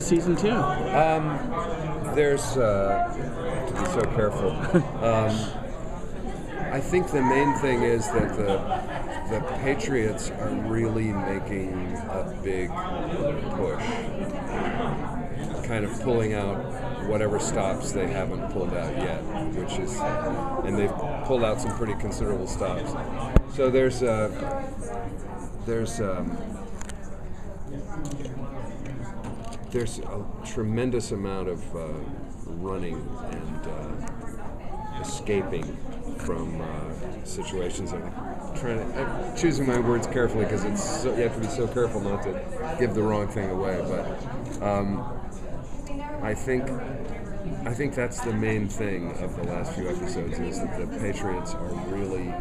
season 2? There's to be so careful. I think the main thing is that the Patriots are really making a big push, kind of pulling out whatever stops they haven't pulled out yet, and they've pulled out some pretty considerable stops. So there's a tremendous amount of running and escaping from situations. I'm choosing my words carefully because you have to be so careful not to give the wrong thing away. But I think that's the main thing of the last few episodes is that the Patriots are really.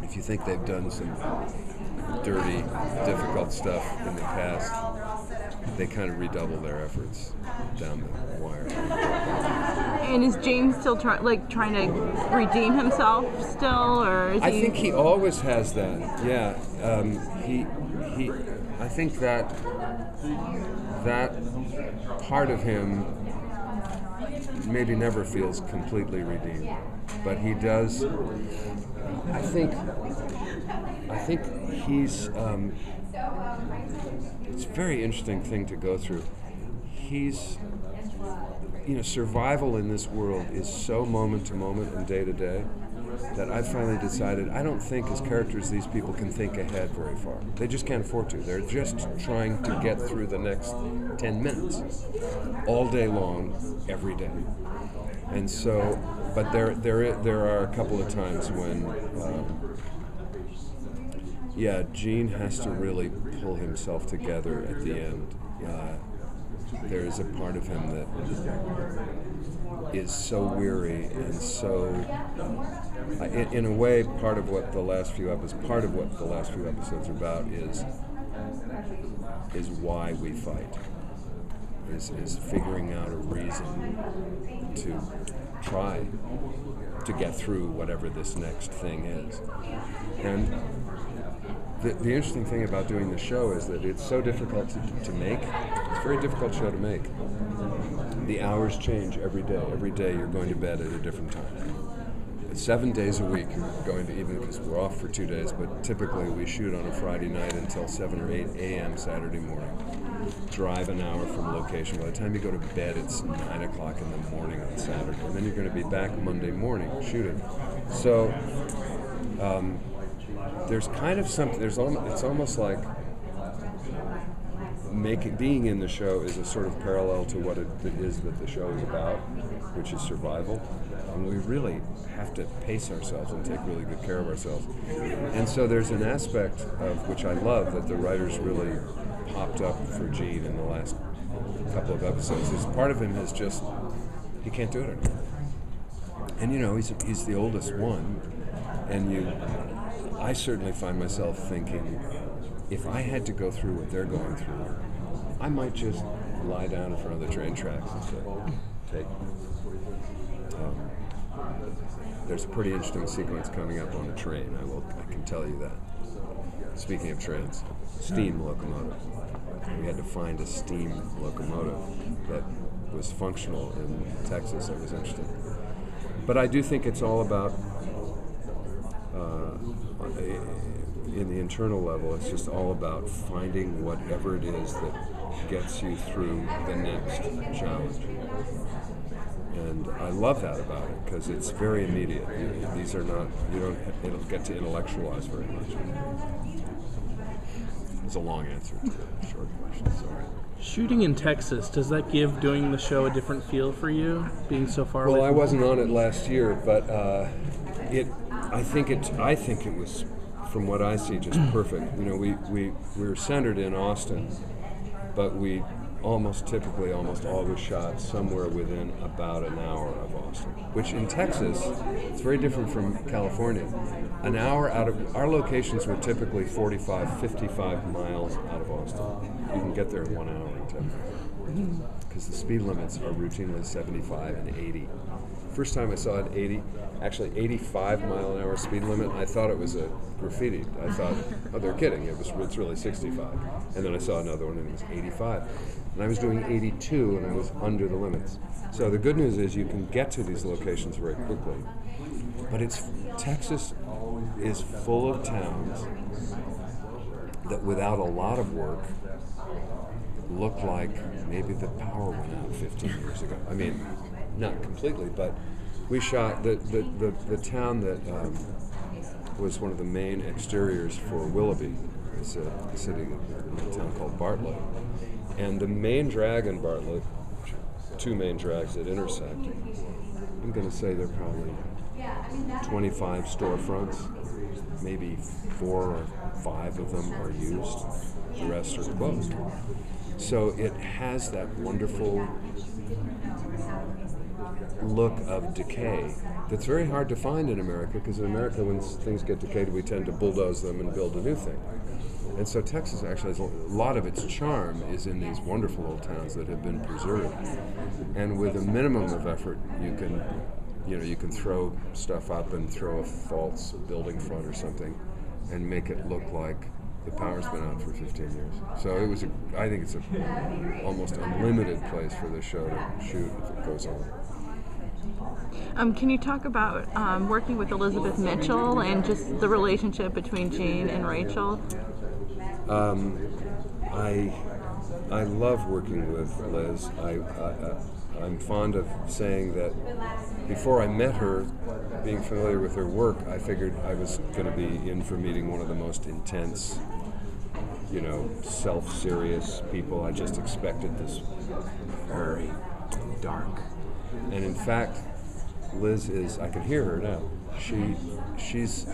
If you think they've done some dirty, difficult stuff in the past, they kind of redouble their efforts down the wire. And is James still trying to redeem himself still, or is I think he always has that. Yeah, he. I think that part of him maybe never feels completely redeemed, but he does. I think he's. It's a very interesting thing to go through. He's, survival in this world is so moment to moment and day to day that I've finally decided I don't think as characters these people can think ahead very far. They just can't afford to. They're just trying to get through the next 10 minutes all day long, every day. And so, but there are a couple of times when Gene has to really pull himself together at the end. There is a part of him that is so weary and so, in a way, part of what the last few episodes are about is why we fight. Is figuring out a reason to try to get through whatever this next thing is. And the interesting thing about doing the show is that it's so difficult to make. It's a very difficult show to make. The hours change every day. Every day you're going to bed at a different time. 7 days a week you're going to, even because we're off for 2 days, but typically we shoot on a Friday night until 7 or 8 a.m. Saturday morning. Drive an hour from location. By the time you go to bed, it's 9 o'clock in the morning on Saturday. And then you're going to be back Monday morning shooting. So there's kind of something, it's almost like being in the show is a sort of parallel to what it is that the show is about, which is survival. And we really have to pace ourselves and take really good care of ourselves. And so there's an aspect of which I love that the writers really popped up for Gene in the last couple of episodes. Is part of him is just, he can't do it anymore. And he's the oldest one, and I certainly find myself thinking, if I had to go through what they're going through, I might just lie down in front of the train tracks and say, there's a pretty interesting sequence coming up on a train. I can tell you that. Speaking of trains, steam locomotive. We had to find a steam locomotive that was functional in Texas. It was interesting. But I do think it's all about, in the internal level, it's just all about finding whatever it is that gets you through the next challenge. And I love that about it because it's very immediate. These are not, it'll get to intellectualize very much. It's a long answer to a short question, sorry. Shooting in Texas, does that give doing the show a different feel for you, being so far away? Well, I wasn't on it last year, but I think it was, from what I see, just perfect. We were centered in Austin, but we almost always shot somewhere within about an hour of Austin, which in Texas, it's very different from California. An hour out of, our locations were typically 45, 55 miles out of Austin. You can get there in 1 hour in Texas, because the speed limits are routinely 75 and 80. First time I saw an 85 mile an hour speed limit, I thought it was a graffiti. I thought, oh, they're kidding. It's really 65. And then I saw another one and it was 85. and I was doing 82, and I was under the limits. So the good news is you can get to these locations very quickly. But Texas is full of towns that without a lot of work look like maybe the power went out 15 years ago. I mean, not completely, but we shot the town that was one of the main exteriors for Willoughby. It's a city, a town called Bartlett. And the main drag in Bartlett, two main drags that intersect, I'm going to say they're probably 25 storefronts. Maybe 4 or 5 of them are used. The rest are closed. So it has that wonderful look of decay that's very hard to find in America, because in America when things get decayed we tend to bulldoze them and build a new thing. And so Texas actually has a lot of its charm is in these wonderful old towns that have been preserved. And with a minimum of effort you can throw stuff up and throw a false building front or something and make it look like the power's been out for 15 years. So I think it's a almost unlimited place for this show to shoot if it goes on. Can you talk about working with Elizabeth Mitchell and just the relationship between Jane and Rachel? I love working with Liz. I'm fond of saying that before I met her, being familiar with her work, I figured I was going to be in for meeting one of the most intense, self-serious people. I just expected this very dark. And in fact, Liz is, I can hear her now, she's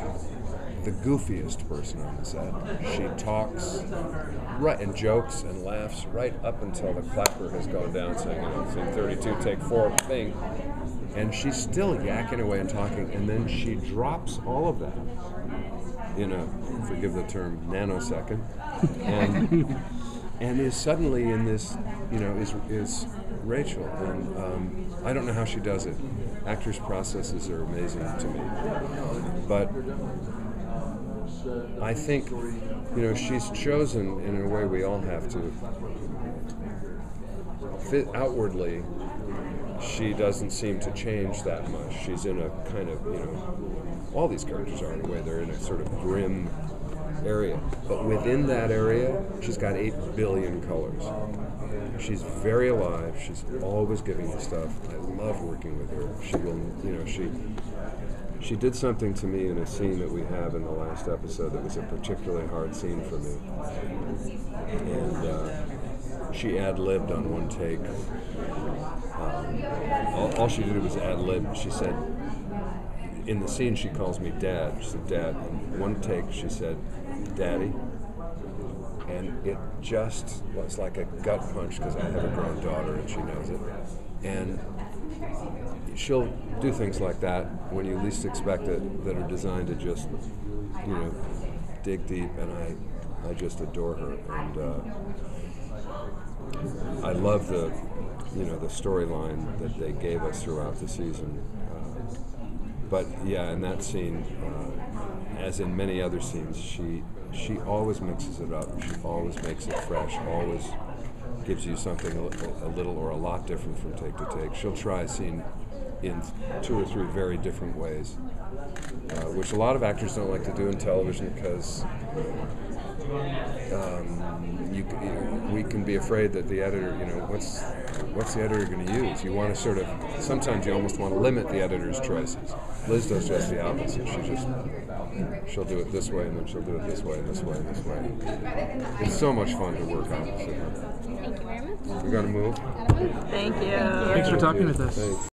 the goofiest person on the set. She talks right and jokes and laughs right up until the clapper has gone down saying, scene 32, take 4, thing. And she's still yakking away and talking, and then she drops all of that in a, forgive the term, nanosecond, and is suddenly in this, is Rachel. And I don't know how she does it. Actors' processes are amazing to me. But I think, she's chosen in a way we all have to. Fit outwardly, she doesn't seem to change that much. She's in a kind of, all these characters are in a way, they're in a sort of grim area. But within that area, she's got 8 billion colors. She's very alive. She's always giving you stuff. I love working with her. She will, she did something to me in a scene that we have in the last episode that was a particularly hard scene for me. And she ad-libbed on one take. All she did was ad-lib. She said, in the scene she calls me Dad. She said, Dad. In one take she said, Daddy. And it just was like a gut punch because I have a grown daughter and she knows it. And she'll do things like that when you least expect it, that are designed to just, dig deep. And I just adore her. And I love the storyline that they gave us throughout the season. But yeah, in that scene, as in many other scenes, she always mixes it up. She always makes it fresh, always gives you something a little or a lot different from take to take. She'll try a scene in 2 or 3 very different ways, which a lot of actors don't like to do in television because we can be afraid that the editor, what's the editor going to use? You want to sometimes you almost want to limit the editor's choices. Liz does just the opposite. She'll do it this way, and then she'll do it this way, and this way, and this way. It's so much fun to work opposite her. Thank you very much. We got to move. Thank you. Thanks for talking with us. Thanks.